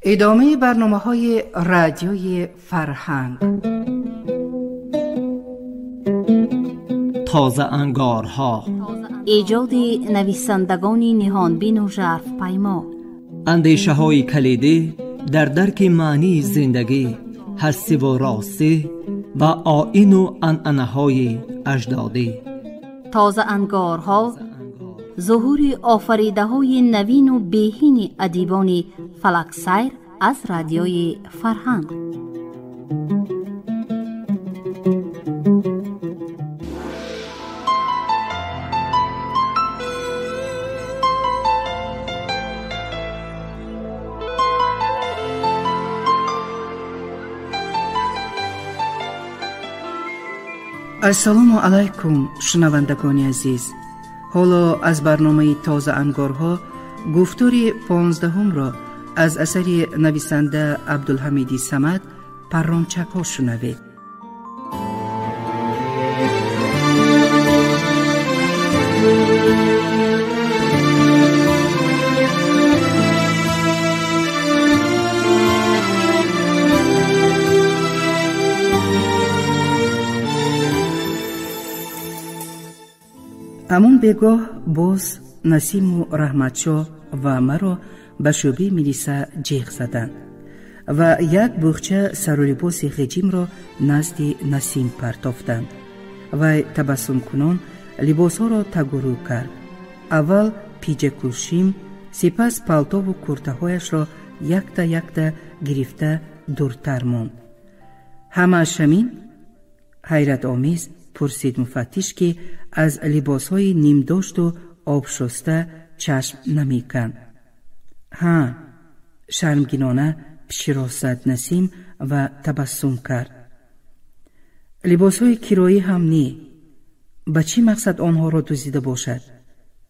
ادامه برنامه‌های رادیوی فرهنگ. تازه انگارها، ایجاد نویسندگان نهانبین و ژرف پیما، اندیشه های کلیدی در درک معنی زندگی، هستی و راستی و آیین و عنعنه های اجدادی. تازه انگارها، ظهور آفریده های نوین و بهین ادیبان فلک سیر از رادیوی فرهنگ. السلام علیکم شنوندگان عزیز. حالا از برنامه تازه انگارها گفتاری 15 را از اثر نویسنده عبدالحمید صمد پرانچک‌ها شنوید. همون بگاه باز نسیم و رحمتشاه و مرا به شعبه میلیسه جیغ زدند و یک بخچه سر و لباس غجیم را نزد نسیم پرتافتند و تبسم کنان لباس ها را تگرو کرد. اول پیجه کشیم، سپس پالتو و کرته هایش را یک تا گرفته دورتر ماند. همه شمین؟ حیرت آمیز پرسید مفتش که از لباسهای نیم داشت و آب شسته چشم نمی کند. ها، شرمگینانه پیشی را زد نسیم و تبسم کرد. لباسهای کرایی هم نی. به چی مقصد آنها را دزدیده باشد؟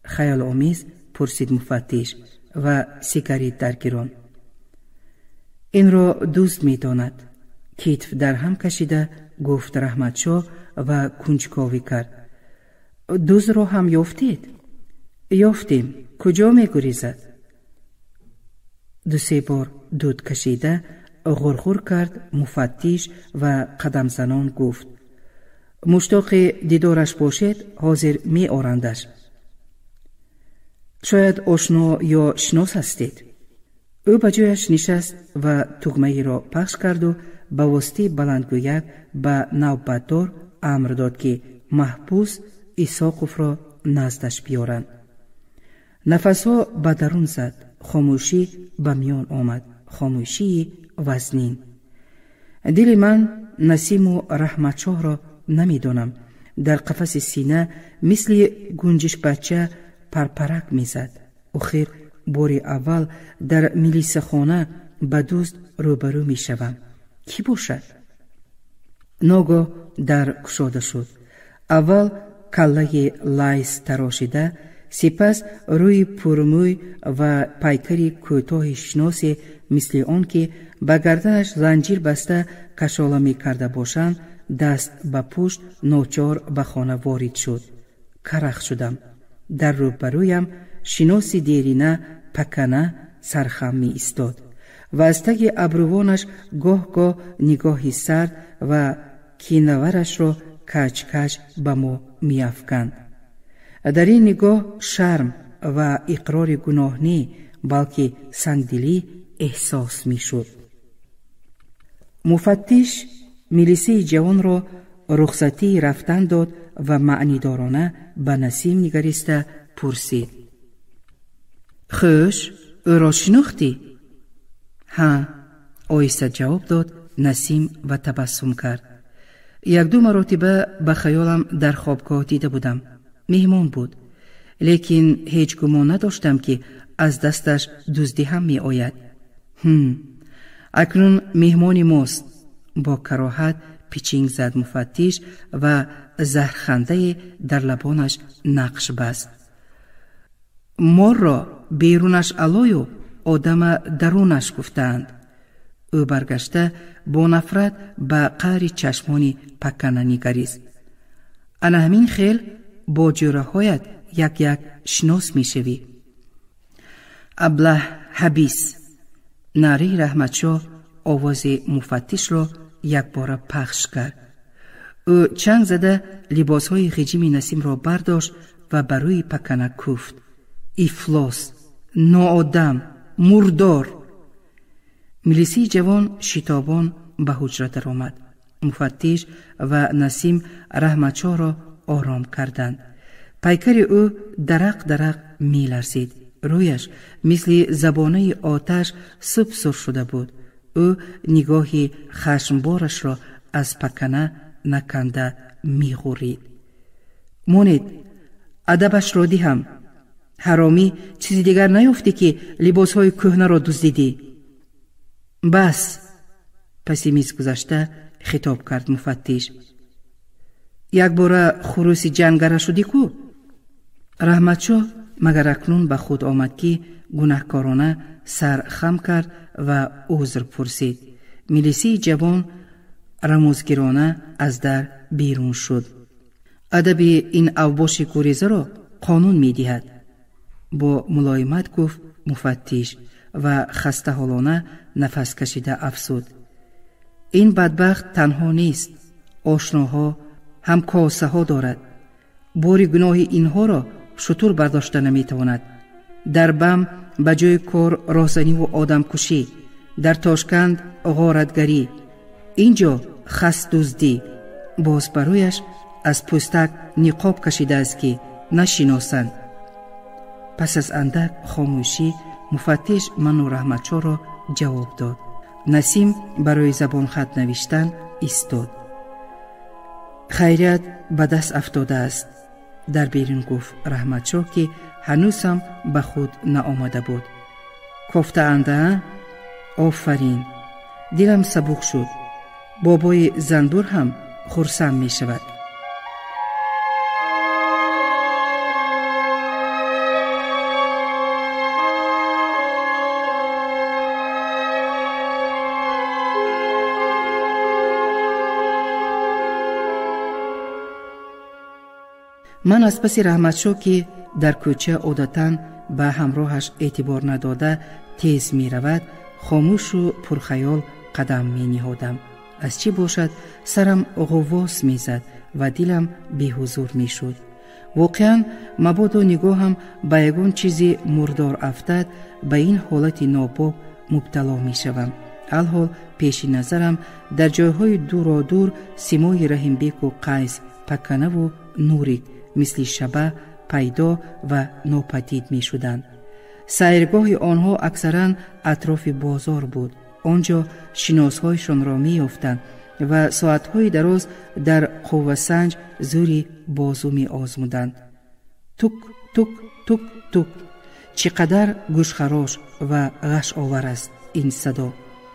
خیال آمیز پرسید مفتش و سیگاریت در گران. این را دوست می داند. کتف در هم کشیده گفت رحمتشاه و کنجکاوی کرد. دوز را هم یافتید؟ یافتیم. کجا می گریزد؟ 2-3 بار دود کشیده غرغر کرد مفتش و قدم زنان گفت مشتاق دیدارش باشد حاضر می آرندش. شاید آشنا یا شناس هستید. او به جایش نشست و تگمه را پخش کرد و به واسطه بلندگویک به نوبتدار امر داد که محبوس ایساقوف را نزدش بیارند. نفسها به درون زد. خاموشی به میان آمد. خاموشی وزنین. دل من نسیم و رحمتشاه را نمی دانم. در قفس سینه مثل گنجش بچه پرپرک می زد. آخر بار اول در میلیسه خانه به دوست روبرو می شوم. کی باشد؟ ناگاه در گشاده شد. اول کله لایس تراشیده، سپس روی پرموی و پیکری کوتاه شناسی مثل آن که به گردنش زنجیر بسته کشاله می کرده باشند دست به پشت ناچار به خانه وارد شد. کرخ شدم. در روبرویم شناسی دیرینه پکنه سرخم می ایستاد و از تگ ابروانش گاه نگاهی سرد و کینورش را کچ کچ به ما می افکند. در این نگاه شرم و اقرار گناه نی بلکه سنگدلی احساس می شد. مفتش میلیسه جوان را رخصتی رفتن داد و معنیدارانه به نسیم نگریسته پرسید خوش، او را شناختی؟ ها، آهسته جواب داد نسیم و تبسم کرد. 1-2 مرتبه به خیالم در خوابگاه دیده بودم. مهمان بود، لیکن هیچ گمان نداشتم که از دستش دزدی هم می آید. اکنون مهمان ماست. با کراهت پیچینگ زد مفتش و زهرخنده در لبانش نقش بست. مار را بیرونش علایو آدم درونش گفتند. او برگشته با نفرت به قعر چشمانی پکنه نگریست. انا همین خیل با جوره هایت یک شناس می شوی. ابله حبیس، نعره رحمتشاه آواز مفتش را یک بار پخش کرد. او چنگ زده لباسهای غیجیم نسیم را برداشت و بر روی پکنه کوفت: افلاس، ناآدم، مردار. ملیسی جوان شتابان به حجره در آمد. مفتش و نسیم رحمتشاه را آرام کردند. پیکر او درق درق می لرزید. رویش مثل زبانه آتش سبز شده بود. او نگاهی خشمبارش را از پکنه نکنده می غورید. مونید، ادبش را دهم. حرامی، چیزی دیگر نیافتی که لباسهای کهنه را دزدیدی؟ بس. پس میز گذشته خطاب کرد مفتش: یک بار خروس جنگره شدی کو؟ رحمتشاه مگر اکنون به خود آمد که گناهکارانه سر خم کرد و عذر پرسید. ملیسی جوان رموزگرانه از در بیرون شد. ادب این اوباش کوریزه را قانون می دهد. با ملایمت گفت مفتش و خسته حالانه نفس کشیده افسود: این بدبخت تنها نیست، آشناها هم کاسه ها دارد. باری گناه اینها را شطور برداشته نمی تواند. در بم به جای کار راهزنی و آدم کشی، در تاشکند غارتگری، اینجا خس دزدی. باز برویش از پوستک نقاب کشیده است که نشناسند. پس از اندک خاموشی مفتش من و رحمتشاه را جواب داد. نسیم برای زبان خط نوشتن ایستاد. خیریت به دست افتاده است. در بیرون گفت رحمتشاه که هنوز هم به خود نآمده بود. گفته انده؟ آفرین. دلم سبک شد. بابای زنبور هم خرسند می شود. من از پس رحمتشاه که در کوچه عادتاً به همراهش اعتبار نداده تیز می رود، خاموش و پرخیال قدم می نهادم. از چی باشد سرم غواص می زد و دلم بی حضور می شد. واقعاً مبادا نگاهم به یگان چیزی مردار افتد به این حالت ناپاک مبتلا می شوم. الحال پیش نظرم در جایهای دور سیمای رحیم بیک و قیس، پکنه و نوریک مثل شبه پیدا و ناپدید می شدند. سیرگاه آنها اکثرا اطراف بازار بود. آنجا شناسهایشان را می یافتند و ساعتهای دراز در قوه سنج زوری بازو می آزمودند. توک توک توک توک. چقدر گوشخراش و غش آور است این صدا،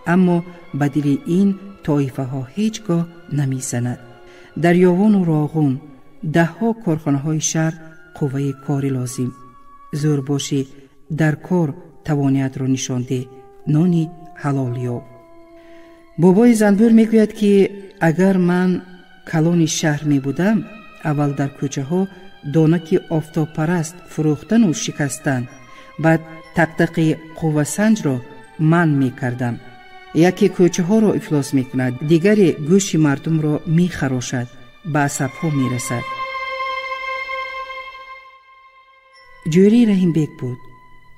اما به دل این طایفه ها هیچگاه نمی زند. در یاوان و راغون 10 کارخانه های شهر قوه کاری لازم. زور باشی در کار توانیت را نشانده نانی حلال یاب. بابای زنبور میگوید که اگر من کلان شهر می بودم، اول در کوچه ها دانک آفتاب پرست فروختن و شکستن، بعد تقدق قوه سنج را من می کردم. یکی کوچه ها را افلاس می کند، دیگری گوش مردم را می خراشد، به عصب ها می رسد. جوری رحیم بیک بود.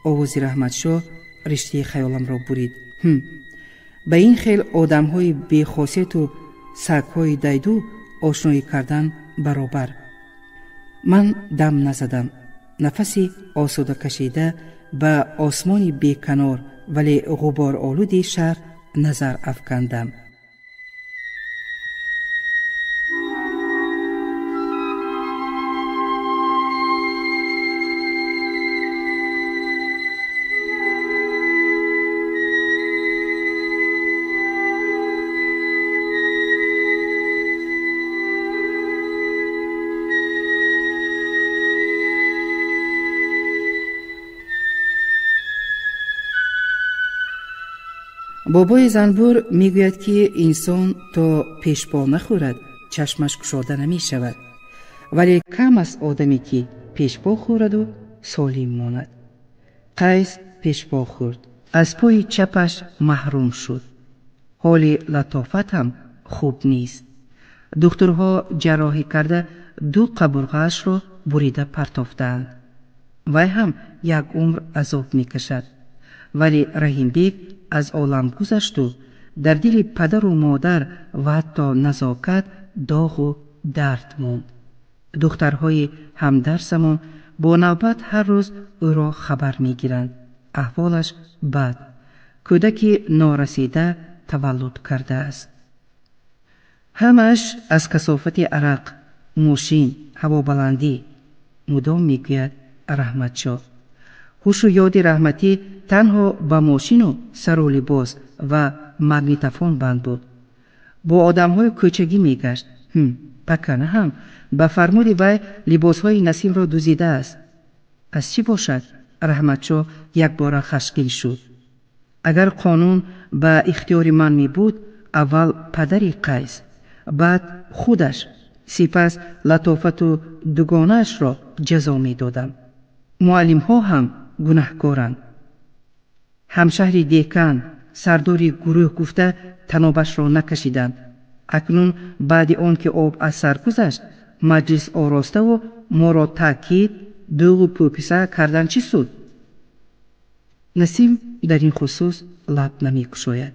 آواز رحمتشاه رشته خیالم را برید. به این خیل آدم های بیخاصیت و سگ های دیدو آشنایی کردن برابر. من دم نزدم. نفسی آسوده کشیده به آسمانی بیکنار ولی غبار آلود شهر نظر افکندم. بابای زنبور میگوید که انسان تا پیش پا نخورد چشمش گشاده نمی شود، ولی کم است آدمی که پیش پا خورد و سالم ماند. قیس پیش پا خورد از پای چپش محروم شد. حال لطافت هم خوب نیست. دکترها جراحی کرده 2 قبره‌اش را بریده پرتافتند. وی هم یک عمر عذاب میکشد. ولی رحیم بیگ از عالم گذشت و در دل پدر و مادر و حتی نزاکت داغ و درد ماند. دخترهای همدرسمان با نوبت هر روز او را خبر میگیرند. احوالش بد. کودکی نارسیده تولد کرده است. همش از کثافت عرق، ماشین، هوابلندی. مدام میگوید رحمتشاه. هوش و یاد رحمتی تنها با ماشین و سر و لباس و مگنیتوفون بند بود. با آدم‌های کوچگی میگشت. پکنه هم به فرمود وی لباس‌های نسیم را دزدیده است. از چی باشد؟ رحمتشاه یک بار خشمگین شد. اگر قانون به اختیار من می بود، اول پدری قیس، بعد خودش، سپس لطافت و دوگانه‌اش را جزا می دادم. معلم ها هم گناهکارند. همشهر دیکن سرداری گروه گفته تنابش را نکشیدند. اکنون بعد آن که آب از سر گذشت مجلس آراسته و ما را تاکید دوغ و پوپیسه کردن چی سود؟ نسیم در این خصوص لب نمی کشاید.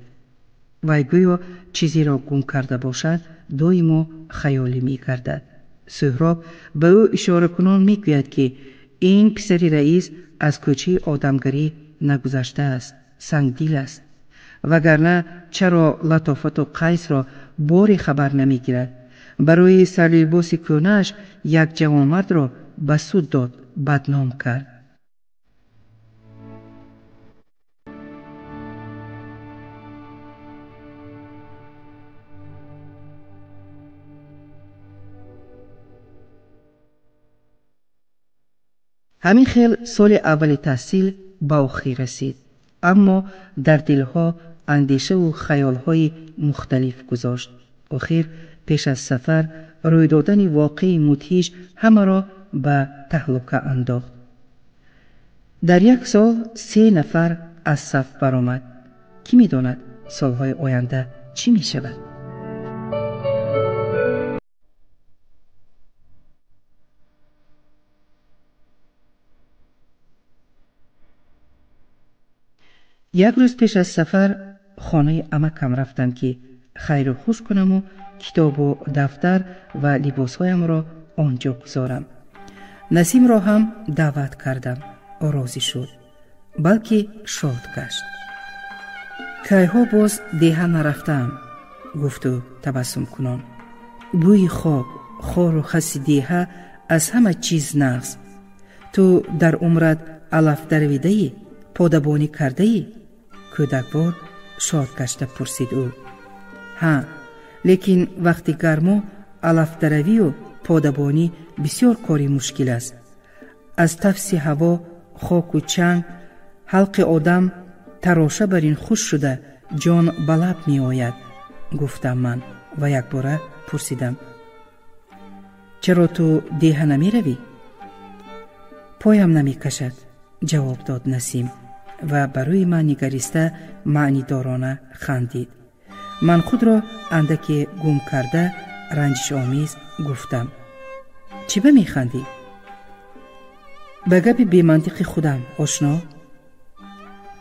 وی گویا چیزی را گم کرده باشد دائما خیالی می گردد. سهراب به او اشاره کنان می گوید که این پسری رئیس از کوچه آدمگری نگذشته است، سنگدل است. وگرنه چرا لطافت و قیس را باری خبر نمی گیرد؟ برای سرلباس کونه‌اش یک جوانمرد را به سود داد، بدنام کرد. همین خیل سال اول تحصیل به آخر رسید، اما در دلها اندیشه و خیالهای مختلف گذاشت. آخر پیش از سفر روی دادن واقعی مدهش همه را به تهلکه انداخت. در 1 سال 3 نفر از صف برآمد. کی می‌داند سالهای آینده چی می شود؟ یک روز پیش از سفر خانه عمکم رفتم که خیر و خوش کنم و کتاب و دفتر و لباسهایم را آنجا گذارم. نسیم را هم دعوت کردم. راضی شد، بلکه شاد گشت. کیها باز دیه نرفتم، گفت و تبسم کنان. بوی خواب، خار و خس دیه از همه چیز نغز. تو در عمرت علف درویده ای؟ پادبانی کرده ای؟ کودکوار شاد گشته پرسید او. ها، لیکن وقتی گرما علف دروی و پادبانی بسیار کاری مشکل است. از تفس هوا، خاک و چنگ حلق آدم تراشه بر این خوش شده جان بلب می آید، گفتم من و یک باره پرسیدم چرا تو دیه نمی روی؟ پایم نمی کشد، جواب داد نسیم و برای من نگریسته معنی دارانه خندید. من خود را اندکی گم کرده رنجش آمیز گفتم چی به می خندی؟ به گپ بی منطق خودم آشنا؟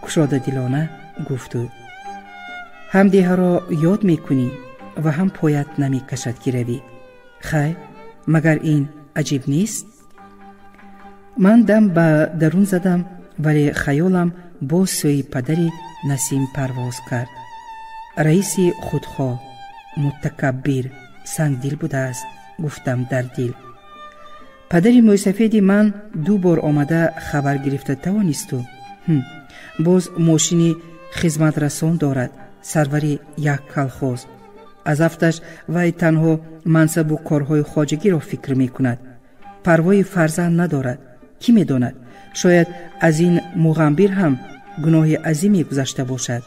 کشاده دلانه گفت او. هم دیه را یاد می کنی و هم پایت نمی کشد که روی. خیر، مگر این عجیب نیست؟ من دم به درون زدم ولی خیالم با سوی پدری نسیم پرواز کرد. رئیس خودخواه، متکبر، سنگدل بوده است، گفتم در دل. پدری موسفید من 2 بار آمده خبر گرفته توانست و باز ماشینی خدمت رسان دارد، سروری یک کلخوز. از افتش وی تنها منصب و کارهای خواجگی را فکر می کند. پروای فرزند ندارد. کی می داند شاید از این مغنبیر هم گناه عظیمی گذشته باشد،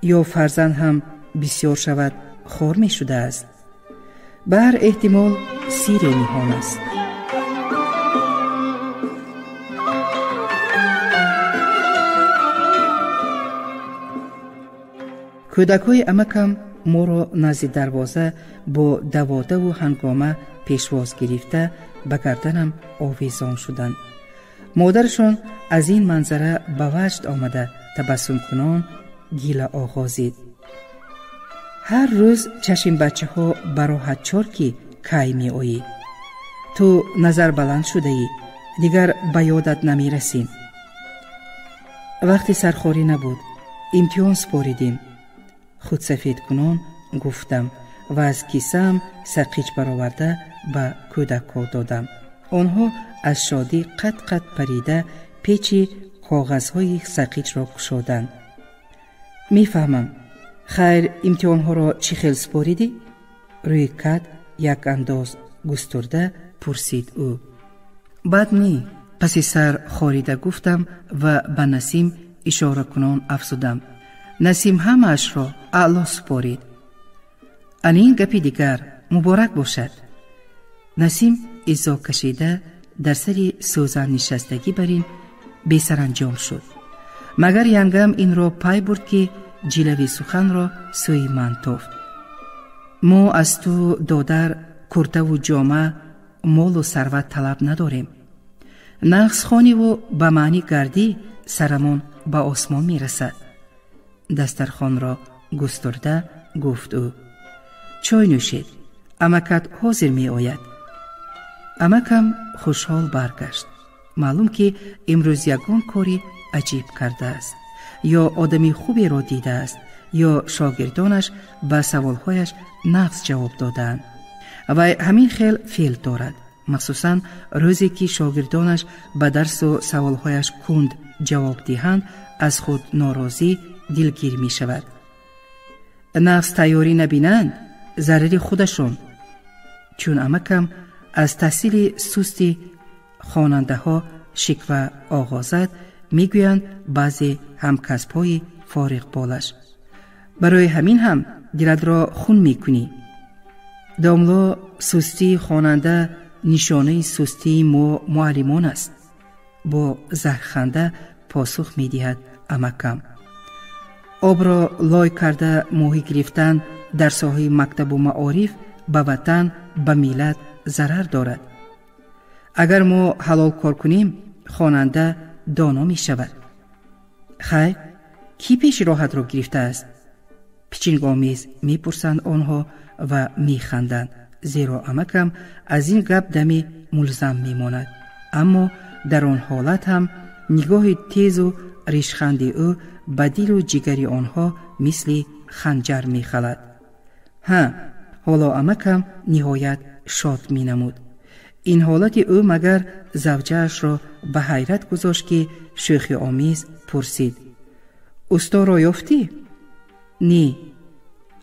یا فرزند هم بسیار شود خار می شده است. بر احتمال سیر نهان است. کودکای امکم ما را نزد دروازه با دواده و هنگامه پیشواز گرفته به گردنم آویزان شدند. مادرشان از این منظره به وجد آمده تبسم کنان گیله آغازید. هر روز چشم بچه ها براحت چار که کی می آیی. تو نظر بلند شده ای، دیگر به یادت نمی رسیم. وقتی سرخوری نبود امتحان سپاریدیم. خود سفید کنان گفتم و از کیسم سرقیچ برآورده به کودک‌ها دادم. آنها از شادی قد قد پریده پیچی کاغذهای سرقیچ را گشودند. میفهمم. خیر امتحانها را چی خیل سپاریدی؟ روی کد یک انداز گسترده پرسید او. بد نی. پسی سر خاریده گفتم و به نسیم اشاره کنان افزودم. نسیم همش را اعلی سپارید. این گپی دیگر مبارک باشد. نسیم ایزا کشیده در سری سوزن نشستگی برین بی سرانجام شد. مگر ینگم این را پای برد که جلوی سخن را سوی من تافت. ما از تو دادر کرته و جامه مال و ثروت طلب نداریم. نقص خانی و به معنی گردی سرمون به آسمان می رسد. دسترخوان را گسترده گفت او. چای نوشید. امکت حاضر می آید. امکم خوشحال برگشت. معلوم که امروز یگان کاری عجیب کرده است. یا آدمی خوبی را دیده است یا شاگردانش به سوالهایش نفس جواب دادند. و همین خیل فعل دارد. مخصوصاً روزی که شاگردانش به درس و سوالهایش کند جواب دهند از خود ناراضی دلگیر می شود. نفس تیاری نبینند ضرر خودشون. چون امکم از تحصیل سستی خواننده ها شکوه آغازد میگویند بعضی همکسب‌های فارغ بالش. برای همین هم دلت را خون میکنی. داملا سستی خواننده نشانه سستی معلمان است. با زهرخنده پاسخ میدهد امکم. آب را لای کرده ماهی گرفتن در ساحه مکتب و معارف به وطن به ملت ضرر دارد. اگر ما حلال کار کنیم خواننده دانا می شود. خیر کی پیش راحت را گرفته است؟ پیچینگ‌آمیز می پرسند آنها و می خندند. زیرا امکم از این گپ دمی ملزم می ماند. اما در آن حالت هم نگاه تیز و ریشخند او به دل و جگری آنها مثل خنجر می خلد. حالا امکم نهایت شاد می نمود. این حالت او مگر زوجه‌اش را به حیرت گذاشت که شوخی آمیز پرسید. استا را یافتی؟ نی.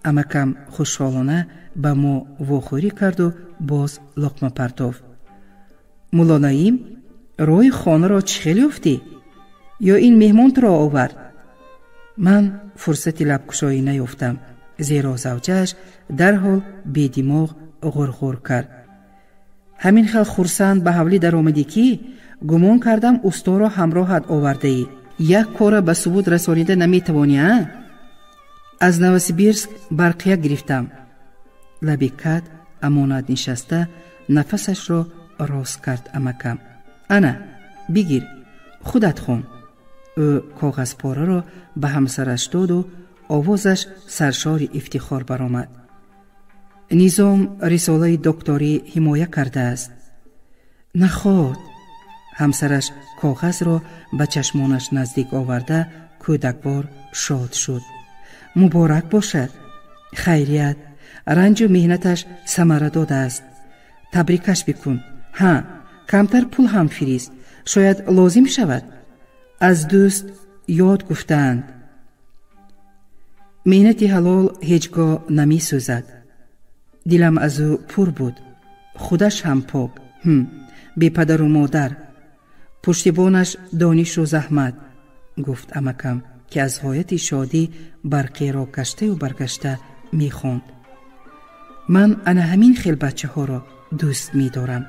امکم خوشحالانه به ما واخوری کرد و باز لقمه پرتافت. مولا نعیم روی خانه را چی خیلی یافتی؟ یا این مهمان تو را آورد؟ من فرصتی لبکشایی نیافتم زیرا زوجه‌اش در حال بی دماغ غرغر کرد. همین خیل خرسند به حولی در آمدی که گمان کردم استا را همراهت آورده ای. یک کار به ثبوت رسانیده نمی توانی؟ از نوسیبیرسک برقیه گرفتم. لبی کد امانت نشسته نفسش را راست کرد امکم. انا بگیر خودت خون. او کاغذ پاره را به همسرش داد و آوازش سرشار افتخار برآمد. نظام رساله دکتری حمایه کرده است. نخواد. همسرش کاغذ را به چشمانش نزدیک آورده کودکوار شاد شد. مبارک باشد. خیریت. رنج و مهنتش ثمره داده است. تبریکش بکن. کمتر پول هم فریست. شاید لازم شود. از دوست یاد گفتند. مهنت حلال هیچگاه نمی سوزد. دلم از او پر بود. خودش هم پاک. بی پدر و مادر. پشتیبانش دانش و زحمت. گفت امکم که از غایت شادی برقی را کشته و برگشته می خوند. من انا همین خیل بچه ها را دوست می دارم.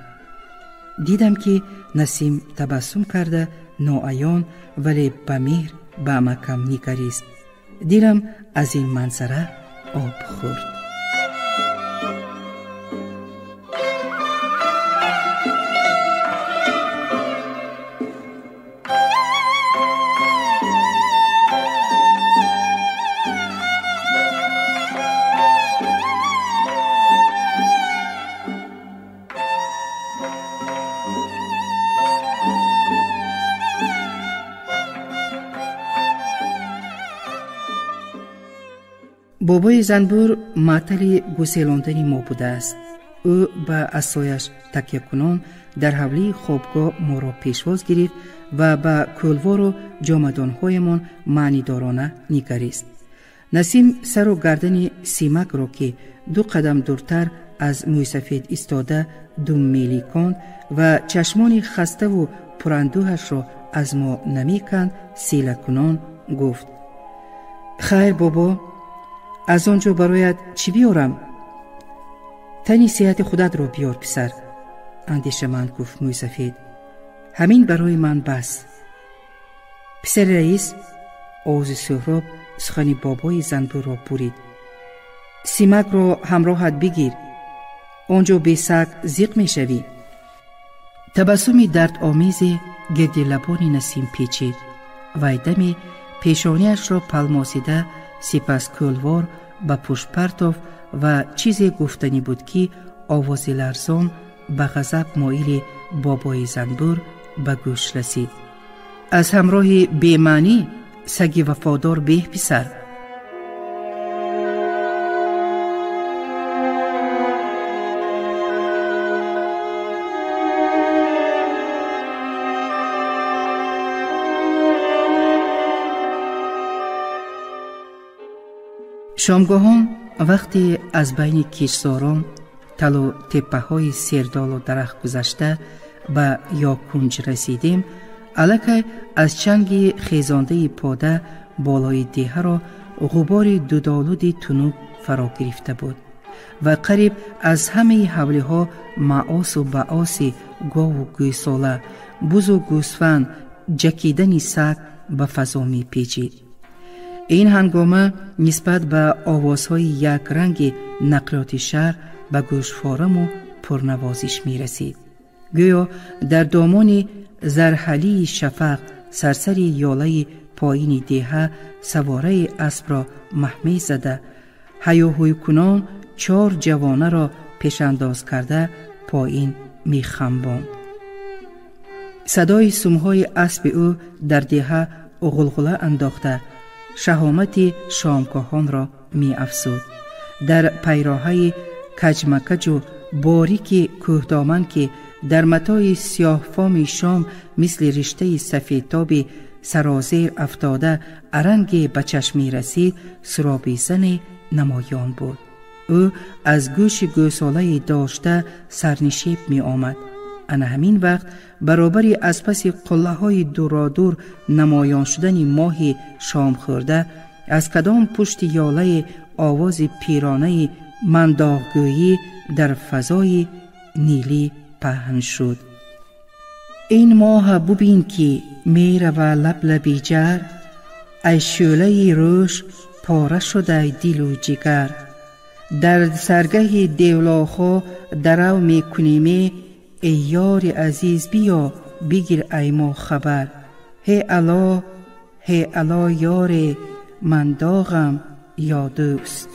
دیدم که نسیم تبسم کرده ناعیان ولی به مهر به امکم نگریست. دیرم از این منظره آب خورد. بابای زنبور معطل گسیلاندن ما بوده است. او با عصایش تکیه کنان در حولی خوابگاه ما را پیشواز گرفت و با کلوار و جامدانهایمان معنیدارانه نگریست. نسیم سر و گردن سیمک را که 2 قدم دورتر از موی سفید ایستاده دم میلی کند و چشمان خسته و پراندوهش را از ما نمی کند سیله کنان گفت: خیر بابا، از آنجا برایت چی بیارم؟ تنی صحت خودت را بیار پسر. اندیشمند گفت موی سفید: همین برای من بس. پسر رئیس آواز سهراب سخن بابای زنبور را برید: سیمک را همراهت بگیر، آنجا بی سگ زیق می شوی. تبسمی درد آمیز گرد لبان نسیم پیچید و دمی پیشانیش را پلماسیده سپس کلوار به پشت پرتافت و چیزی گفتنی بود که آواز لرزان به غضب مایل بابای زنبور به گوش رسید: از همراه بی‌معنی سگ وفادار به پسر. شامگاهان وقتی از بین کشتزاران تل و تپه های سیردال و درخت گذشته به یاکنج رسیدیم، الکی از چنگ خیزانده پاده بالای دیه را غبار دودالود تنوب فرا گرفته بود و قریب از همه حوله ها معاص و بعاص گاو و گوساله، بز و گوسفند، جکیدن سگ به فضا می پیچید. این هنگامه نسبت به آوازهای یک رنگ نقلات شهر به گوش فارم و پرنوازش می رسید. گویا در دامان زرحلی شفق سرسری یاله پایین دیه سواره اسب را محمی زده، هیاهوی کنان 4 جوانه را پیش انداز کرده پایین می خنباند. صدای سمهای اسب او در دیه غلغله انداخته شهامت شامگاهان را می افزود. در پیراهای کجمکج و باریک کوهدامن که در متاع سیاه فام شام مثل رشته سفیدتاب سرازیر افتاده ارنگ به چشم می رسید، سرابی زن نمایان بود. او از گوش گوساله داشته سرنشیب می آمد. انا همین وقت برابری از پس قله های دورادور نمایان شدن ماه شام خورده از کدام پشت یاله آواز پیرانه منداغگویی در فضای نیلی پهن شد: این ماه ببین که میره و لب لبی جر، ای شعله روش پاره شده دل و جگر، در سرگه دیولاخو درو می کنیمی، ای یار عزیز بیا بگیر ای ما خبر، هی الا یار من داغم یا دوست.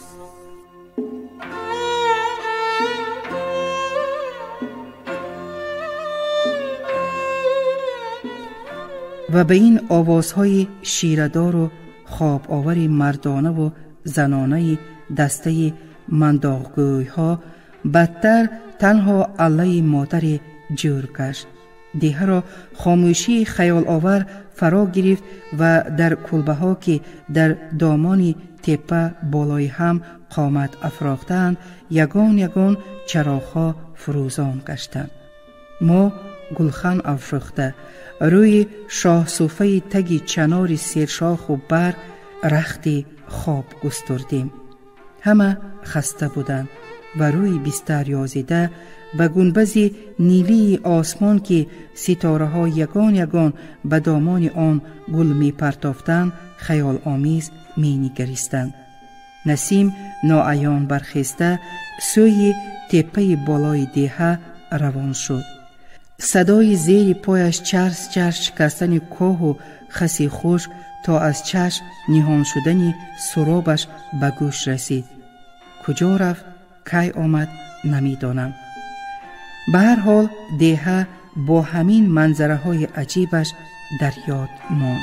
و به این آوازهای شیردار و خواب آور مردانه و زنانه دسته منداغگوی ها بدتر تنها الله مادر جور گشت. دیه را خاموشی خیال آور فرا گرفت و در کلبه ها که در دامان تپه بالای هم قامت افراختند یگان یگان چراغ‌ها فروزان گشتند. ما گلخن افروخته روی شاه صوفه تگی چنار سیرشاخ و بر رختی خواب گستردیم. همه خسته بودند و روی بستر یازیده به گنبز نیلی آسمان که ستاره ها یگان یگان به دامان آن گل می پرتافتند خیال آمیز می نگریستند. نسیم ناعیان برخسته سوی تپه بالای دیه روان شد. صدای زیر پایش چرس چرس شکستن کوه و خسی خشک تا از چشم نهان شدن سرابش به گوش رسید. کجا رفت، کی آمد نمیدانم. به هر حال دیه با همین منظره های عجیبش در یاد ماند.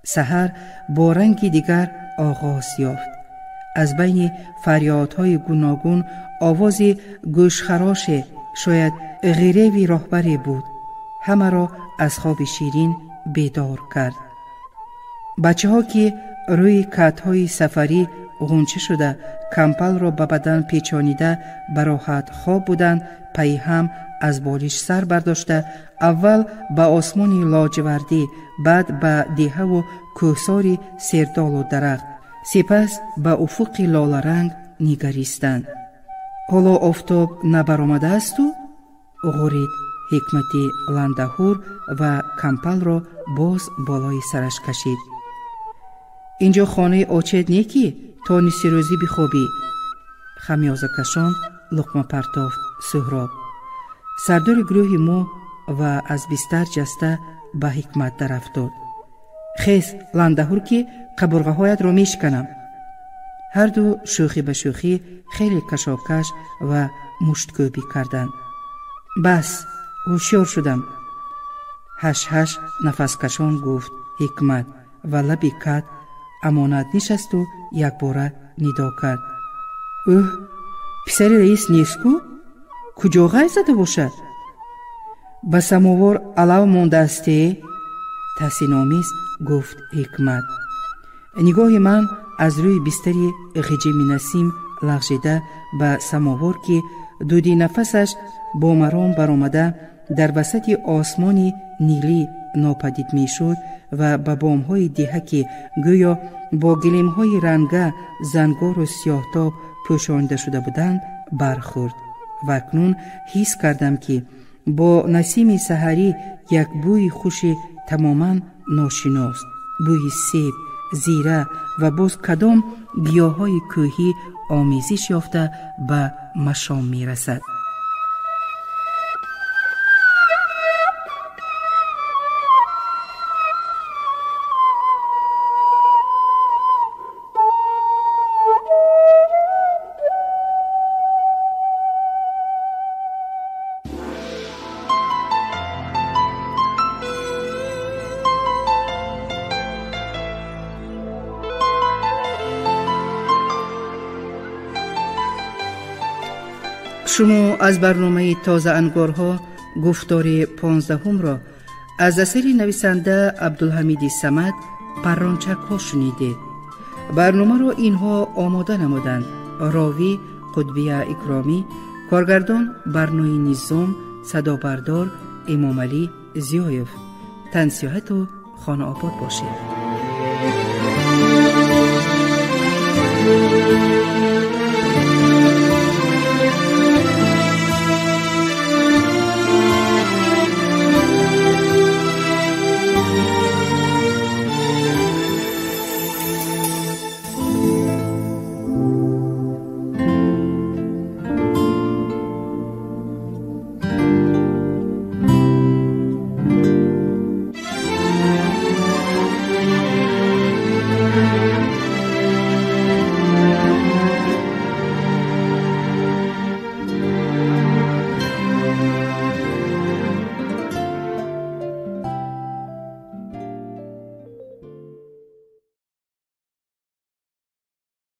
سحر با رنگی دیگر آغاز یافت. از بین فریادهای گوناگون آوازی گوشخراش شاید غریوی راهبری بود. همه را از خواب شیرین بیدار کرد. بچه ها که روی کتهای سفری غنچه شده کمپل را به بدن پیچانیده به راحت خواب بودند، پی هم از بالش سر برداشته اول به آسمانی لاجوردی، بعد به دیه و کوهساری سردال و درخت، سپس به افق لاله رنگ نگریستند. حالا آفتاب نبرآمده است و غرید. حکمتی لندهور و کمپل را باز بالای سرش کشید. اینجا خانه آچت نیکی تا نصف روزی بخوابی. خمیازه کشان لقمه پرتافت سهراب. سردار گروه مو و از بستر جسته به حکمت در افتاد. خیز لندهور که قبرغه هایت را میشکنم. هر دو شوخی به شوخی خیلی کشاکش و مشتکوبی کردند. بس هوشیار شدم. هش هش نفس کشان گفت حکمت و لبی کت امانت نشست و یک باره ندا کرد. اوه، پسر رئیس نیست کو؟ کجا غیر زده باشد؟ به سماوار علو مانده استه؟ تحسین آمیز گفت حکمت. نگاه من از روی بستری غجم نسیم لغزیده به سماوار که دودی نفسش با مرام برآمده در وسط آسمانی نیلی ناپدید می شد و به بام‌های دیه که گویا با گلیم‌های رنگه زنگار و سیاه‌تاب پوشانده شده بودند برخورد. و اکنون حس کردم که با نسیم سحری یک بوی خوش تماما ناشناس، بوی سیب، زیره و باز کدام گیاهای کوهی آمیزش یافته به مشام می رسد. شما از برنامه تازه انگارها گفتار 15 را از اثر نویسنده عبدالحمید صمد پرانچک ها شنیدید. برنامه را اینها آماده نمودند: راوی قطبی اکرامی، کارگردان برنای نظام، صدا بردار امام علی زیایف. تنصیحات و خانه آباد باشید.